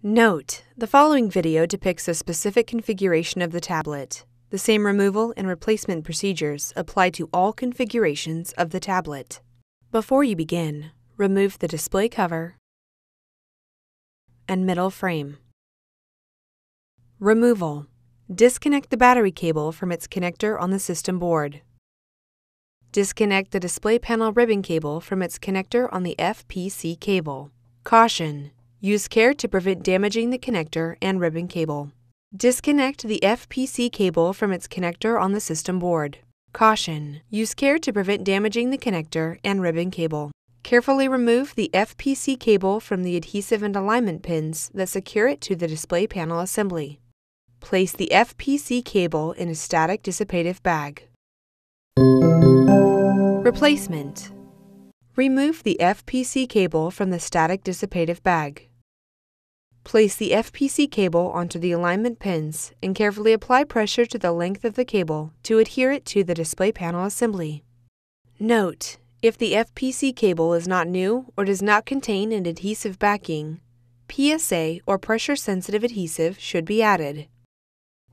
Note: the following video depicts a specific configuration of the tablet. The same removal and replacement procedures apply to all configurations of the tablet. Before you begin, remove the display cover and middle frame. Removal: disconnect the battery cable from its connector on the system board. Disconnect the display panel ribbon cable from its connector on the FPC cable. Caution: use care to prevent damaging the connector and ribbon cable. Disconnect the FPC cable from its connector on the system board. Caution: use care to prevent damaging the connector and ribbon cable. Carefully remove the FPC cable from the adhesive and alignment pins that secure it to the display panel assembly. Place the FPC cable in a static-dissipative bag. Replacement: remove the FPC cable from the static-dissipative bag. Place the FPC cable onto the alignment pins and carefully apply pressure to the length of the cable to adhere it to the display panel assembly. Note: if the FPC cable is not new or does not contain an adhesive backing, PSA or pressure-sensitive adhesive should be added.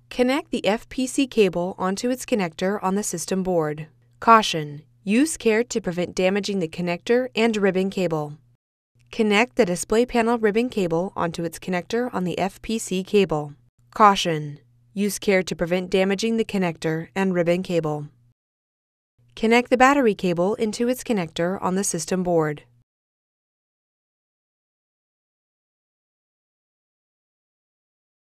Connect the FPC cable onto its connector on the system board. Caution: use care to prevent damaging the connector and ribbon cable. Connect the display panel ribbon cable onto its connector on the FPC cable. Caution: use care to prevent damaging the connector and ribbon cable. Connect the battery cable into its connector on the system board.